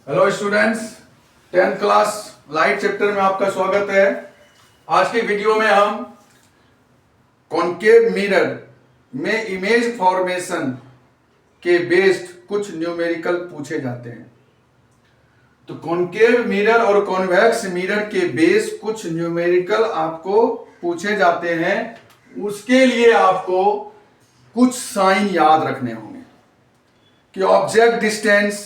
Hello students, 10th class light chapter में आपका स्वागत है। आज के वीडियो में हम कॉन्केव मिरर में इमेज फॉर्मेशन के बेस्ड कुछ न्यूमेरिकल पूछे जाते हैं। तो कॉन्केव मिरर और कॉन्वेक्स मिरर के बेस कुछ न्यूमेरिकल आपको पूछे जाते हैं। उसके लिए आपको कुछ साइन याद रखने होंगे कि ऑब्जेक्ट डिस्टेंस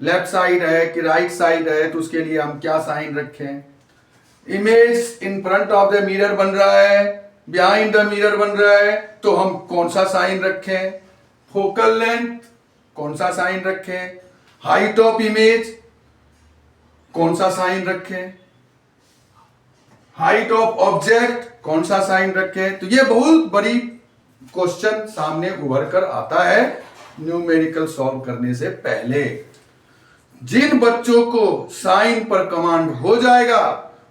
लेफ्ट साइड है कि राइट साइड है, तो उसके लिए हम क्या साइन रखें। Image in front of the mirror बन रहा है, बिहाइंड द मिरर बन रहा है, तो हम कौन सा साइन रखें। फोकल लेंथ कौन सा साइन रखें। हाइट ऑफ इमेज कौन सा साइन रखें। हाइट ऑफ ऑब्जेक्ट कौन सा साइन रखें। तो ये बहुत बड़ी क्वेश्चन सामने उभर कर आता है न्यूमेरिकल सॉल्व करने से पहले। जिन बच्चों को साइन पर कमांड हो जाएगा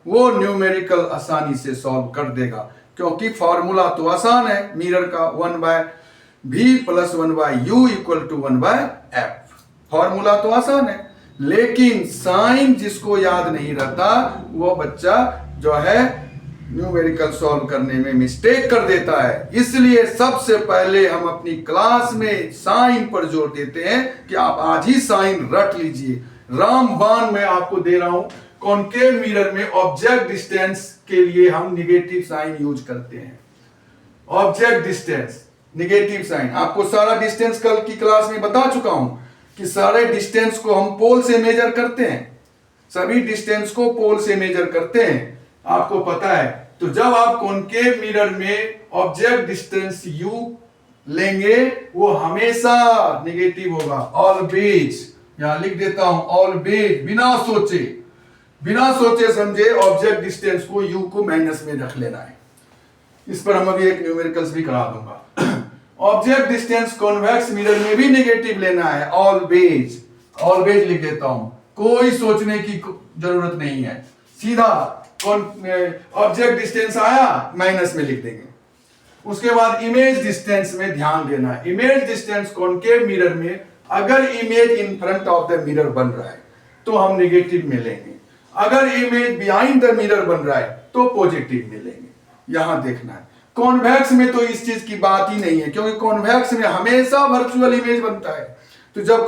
वो न्यूमेरिकल आसानी से सॉल्व कर देगा, क्योंकि फॉर्मूला तो आसान है मिरर का, 1/v + 1/u = 1/f। फॉर्मूला तो आसान है, लेकिन साइन जिसको याद नहीं रहता वो बच्चा जो है न्यूमेरिकल सॉल्व करने में मिस्टेक कर देता है। इसलिए सबसे पहले हम अपनी क्लास में साइन पर जोर देते हैं कि आप आज ही साइन रट लीजिए। रामबाण मैं आपको दे रहा हूं। कॉन्केव मिरर में ऑब्जेक्ट डिस्टेंस के लिए हम निगेटिव साइन यूज करते हैं। ऑब्जेक्ट डिस्टेंस निगेटिव साइन, आपको सारा डिस्टेंस कल की क्लास में बता चुका हूं कि सारे डिस्टेंस को हम पोल से मेजर करते हैं। सभी डिस्टेंस को पोल से मेजर करते हैं, आपको पता है। तो जब आप कॉन्केव मिरर में ऑब्जेक्ट डिस्टेंस u लेंगे वो हमेशा नेगेटिव होगा। ऑलवेज, यहां लिख देता हूं ऑलवेज, बिना सोचे समझे ऑब्जेक्ट डिस्टेंस को u को माइनस में रख लेना है। इस पर हम अभी एक न्यूमेरिकल्स भी करा दूंगा। ऑब्जेक्ट डिस्टेंस कॉन्वेक्स मिरर में भी नेगेटिव लेना है। ऑलवेज लिख देता हूं, कोई सोचने की जरूरत नहीं है, सीधा ऑब्जेक्ट डिस्टेंस आया माइनस में लिख देंगे। उसके बाद इमेज डिस्टेंस में ध्यान देना है। इमेज डिस्टेंस कॉन्केव मिरर में अगर image in front of the mirror बन रहा है तो हम नेगेटिव में लेंगे, अगर इमेज बिहाइंड द मिरर बन रहा है तो पॉजिटिव में लेंगे। यहां देखना है। कॉन्वेक्स में तो इस चीज की बात ही नहीं है, क्योंकि कॉन्वेक्स में हमेशा वर्चुअल इमेज बनता है। तो जब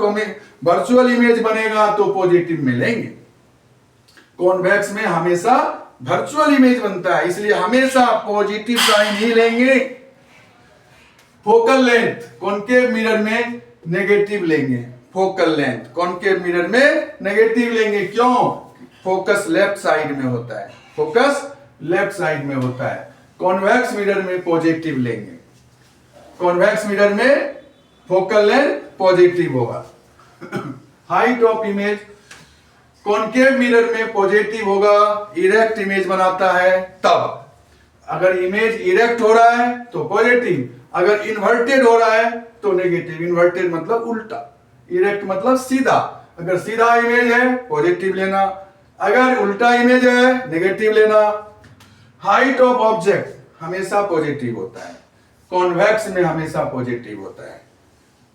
वर्चुअल इमेज बनेगा तो पॉजिटिव में लेंगे। कॉन्वेक्स में हमेशा वर्चुअल इमेज बनता है, इसलिए हमेशा पॉजिटिव साइन ही लेंगे। फोकल लेंथ कॉन्केव मिरर में नेगेटिव लेंगे। फोकल लेंथ कॉन्केव मिरर में नेगेटिव लेंगे, क्यों? फोकस लेफ्ट साइड में होता है, फोकस लेफ्ट साइड में होता है। कॉन्वेक्स मिरर में पॉजिटिव लेंगे। कॉन्वेक्स मिरर में फोकल लेंथ पॉजिटिव होगा। Height of image concave mirror में पॉजिटिव होगा, इरेक्ट इमेज बनाता है तब। अगर इमेज इरेक्ट हो रहा है तो पॉजिटिव, अगर इन्वर्टेड हो रहा है तो नेगेटिव। इन्वर्टेड मतलब उल्टा, इरेक्ट मतलब सीधा। अगर सीधा इमेज है पॉजिटिव लेना, अगर उल्टा इमेज है नेगेटिव लेना। हाइट ऑफ ऑब्जेक्ट हमेशा पॉजिटिव होता है, कॉन्वेक्स में हमेशा पॉजिटिव होता है।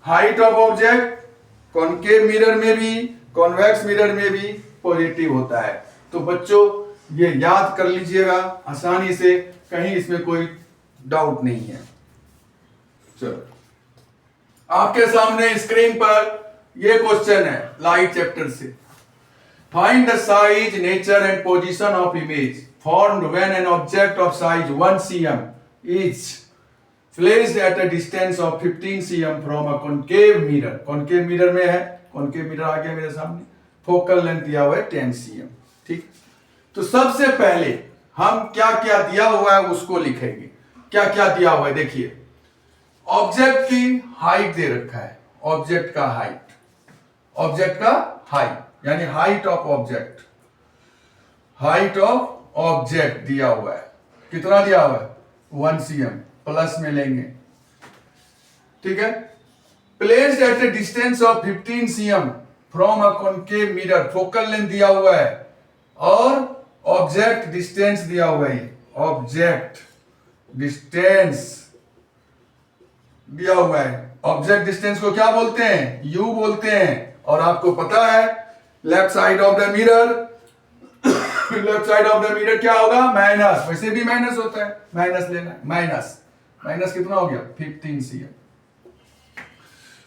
Height of object concave mirror में भी कॉन्वेक्स मिरर में भी पॉजिटिव होता है। तो बच्चों ये याद कर लीजिएगा आसानी से, कहीं इसमें कोई डाउट नहीं है। चलो, आपके सामने स्क्रीन पर ये क्वेश्चन है लाइट चैप्टर से। Find the size, nature and position of image formed when an object of size 1 cm is placed at a distance of 15 cm from a concave mirror। concave mirror में है, concave mirror आ गया मेरे सामने। Focal length दिया हुआ है 10 cm। ठीक, तो सबसे पहले हम क्या क्या दिया हुआ है उसको लिखेंगे। क्या क्या दिया हुआ है देखिए। ऑब्जेक्ट की हाइट दे रखा है, ऑब्जेक्ट का हाइट यानी height of object, height of object दिया हुआ है। कितना दिया हुआ है? 1 cm, प्लस में लेंगे। ठीक है। Placed at A distance of 15 cm from a concave mirror, focal length दिया हुआ है और ऑब्जेक्ट डिस्टेंस दिया हुआ है। ऑब्जेक्ट डिस्टेंस दिया हुआ है। ऑब्जेक्ट डिस्टेंस को क्या बोलते हैं? u बोलते हैं। और आपको पता है left side of the mirror, left side of the mirror क्या होगा, माइनस, वैसे भी माइनस होता है, माइनस लेना है, माइनस माइनस कितना हो गया 15 cm।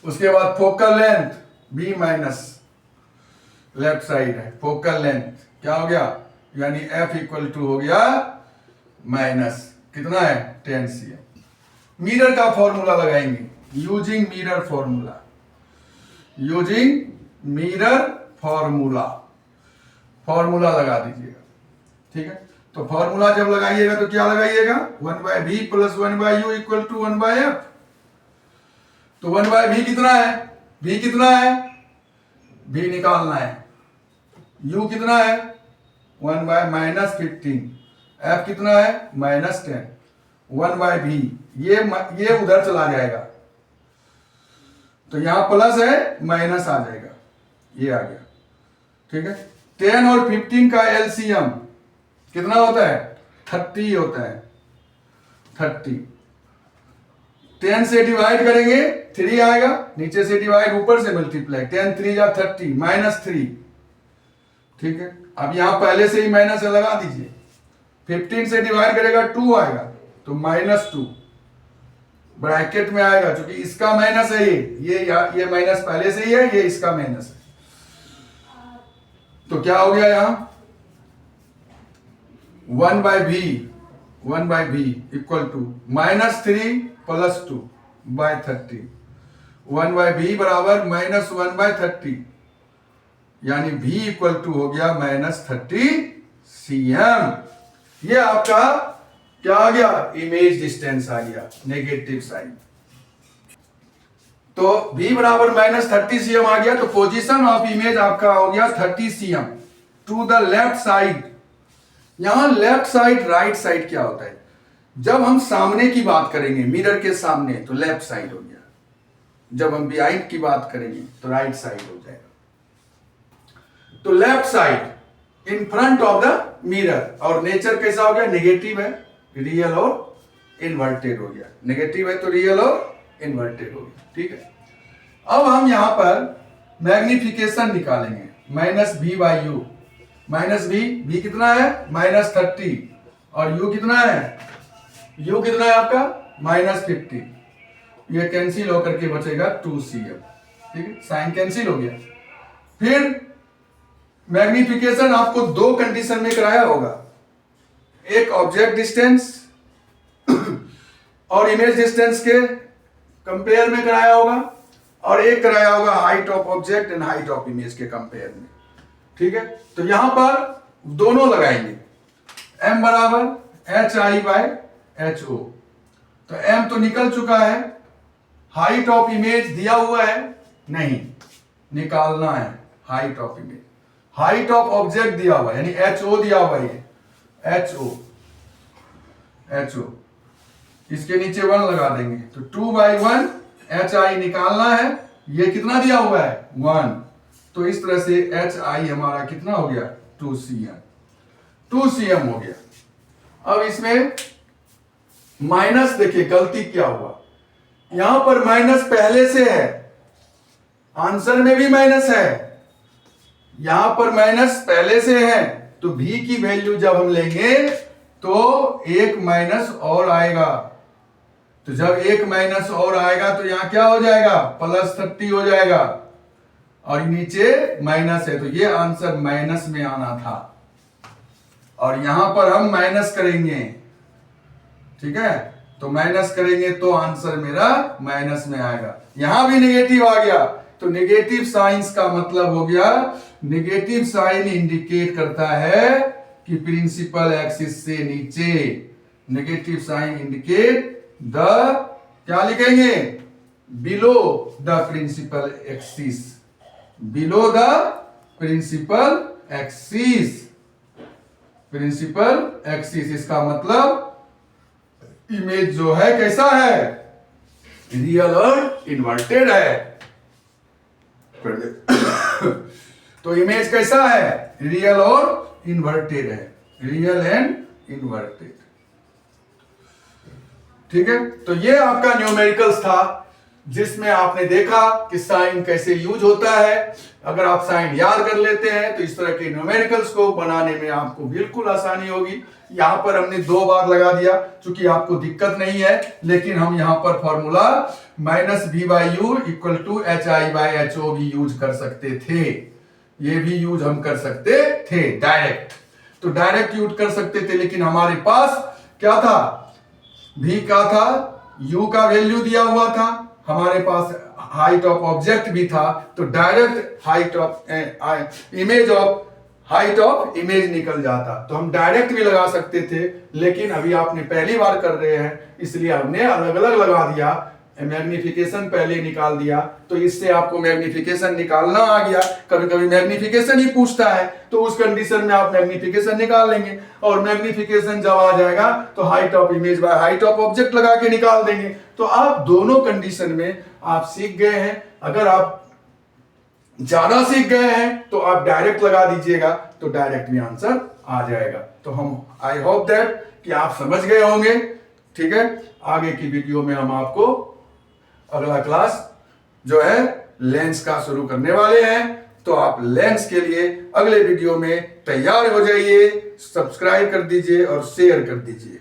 उसके बाद focal length b minus, left side है, फोकल लेंथ क्या हो गया, यानी f इक्वल टू हो गया माइनस कितना है 10 cm। मिरर का फॉर्मूला लगाएंगे, using mirror formula, using mirror formula, formula लगा दीजिएगा, ठीक है। तो फॉर्मूला जब लगाइएगा तो क्या लगाइएगा, 1/v plus 1/u equal to 1/f। तो 1/v कितना है, v कितना है, v निकालना है, u कितना है 1/-15, f कितना है -10, 1/v, ये उधर चला जाएगा, तो यहां प्लस है माइनस आ जाएगा, ये आ गया, ठीक है। 10 और 15 का एलसीएम कितना होता है 30 होता है, 30। 10 से डिवाइड करेंगे 3 आएगा, नीचे से डिवाइड ऊपर से मल्टीप्लाई, 10 3 या 30 -3, ठीक है। अब यहां पहले से ही माइनस लगा दीजिए, 15 से डिवाइड करेगा 2 आएगा, तो -2 ब्रैकेट में आएगा, क्योंकि इसका माइनस है, ये माइनस पहले से ही है, ये इसका माइनस है, तो क्या हो गया यहां 1/v इक्वल टू -3 + 2/30, 1/v बराबर -1/30, यानी v इक्वल टू हो गया -30 cm। ये आपका क्या आ गया, इमेज डिस्टेंस आ गया, नेगेटिव साइड। तो v बराबर -30 cm आ गया, तो पोजीशन ऑफ इमेज आपका हो गया 30 cm to the left side. यहां लेफ्ट साइड राइट साइड क्या होता है, जब हम सामने की बात करेंगे मिरर के सामने तो लेफ्ट साइड हो गया, जब हम बिहाइंड की बात करेंगे तो राइट साइड हो जाएगा। तो left side in front of the mirror, और नेचर कैसा हो गया, नेगेटिव है, रियल और इन्वर्टेड हो गया, नेगेटिव है तो रियल और इन्वर्टेड हो गया, ठीक है। अब हम यहां पर मैग्निफिकेशन निकालेंगे, -v/u, -v कितना है -30, और u कितना है, u कितना है आपका -50, ये कैंसिल होकर के बचेगा 2 cm, ठीक है, साइन कैंसिल हो गया। फिर मैग्निफिकेशन आपको 2 कंडीशन में कराया होगा, एक ऑब्जेक्ट डिस्टेंस और इमेज डिस्टेंस के कंपेयर में कराया होगा, और एक कराया होगा height of object and height of image के कंपेयर में, ठीक है। तो यहां पर दोनों लगाएंगे, m बराबर hi/ho, तो m तो निकल चुका है, हाइट ऑफ इमेज दिया हुआ है नहीं, निकालना है height of image, height of object दिया हुआ है, यानी ho दिया हुआ है, ho, इसके नीचे 1 लगा देंगे, तो 2/1 hi निकालना है, ये कितना दिया हुआ है 1, तो इस तरह से hi हमारा कितना हो गया 2 cm हो गया। अब इसमें माइनस देखिए गलती क्या हुआ, यहां पर माइनस पहले से है, आंसर में भी माइनस है, यहां पर माइनस पहले से है, तो v की वैल्यू जब हम लेंगे तो एक माइनस और आएगा, तो जब एक माइनस और आएगा तो यहां क्या हो जाएगा +30 हो जाएगा, और नीचे माइनस है, तो ये आंसर माइनस में आना था, और यहां पर हम माइनस करेंगे, ठीक है, तो माइनस करेंगे तो आंसर मेरा माइनस में आएगा। यहां भी नेगेटिव आ गया, तो नेगेटिव साइंस का मतलब हो गया, नेगेटिव साइन इंडिकेट करता है कि प्रिंसिपल एक्सिस से नीचे, नेगेटिव साइन इंडिकेट द, क्या लिखेंगे below the principal axis, below the principal axis, principal axis, इसका मतलब इमेज जो है कैसा है, रियल और इन्वर्टेड है। तो इमेज कैसा है, रियल और इन्वर्टेड है, रियल एंड इन्वर्टेड, ठीक है। तो ये आपका न्यूमेरिकल्स था, जिसमें आपने देखा कि साइन कैसे यूज होता है। अगर आप साइन याद कर लेते हैं तो इस तरह के न्यूमेरिकल्स को बनाने में आपको बिल्कुल आसानी होगी। यहां पर हमने 2 बार लगा दिया क्योंकि आपको दिक्कत नहीं है, लेकिन हम यहां पर फॉर्मूला -v/u = hi/ho भी यूज कर सकते थे। ये भी यूज हम कर सकते थे डायरेक्ट, तो डायरेक्ट यूज कर सकते थे, लेकिन हमारे पास क्या था, v का था, u का वैल्यू दिया हुआ था, हमारे पास हाइट ऑफ ऑब्जेक्ट भी था, तो direct height of image of height of image निकल जाता। तो हम डायरेक्ट भी लगा सकते थे, लेकिन अभी आपने पहली बार कर रहे हैं इसलिए हमने अलग अलग लगा दिया। मैग्निफिकेशन पहले निकाल दिया, तो इससे आपको मैग्निफिकेशन निकालना आ गया। कभी कभी मैग्निफिकेशन ही पूछता है, तो उस कंडीशन में आप मैग्निफिकेशन निकाल लेंगे, और मैग्निफिकेशन जब आ जाएगा तो height of image by height of object लगा के निकाल देंगे। तो आप दोनों कंडीशन में आप सीख गए हैं। अगर आप ज्यादा सीख गए हैं तो आप डायरेक्ट लगा दीजिएगा, तो डायरेक्ट भी आंसर आ जाएगा। तो हम आई होप दैट कि आप समझ गए होंगे। ठीक है, आगे की वीडियो में हम आपको अगला क्लास जो है लेंस का शुरू करने वाले हैं, तो आप लेंस के लिए अगले वीडियो में तैयार हो जाइए। सब्सक्राइब कर दीजिए और शेयर कर दीजिए।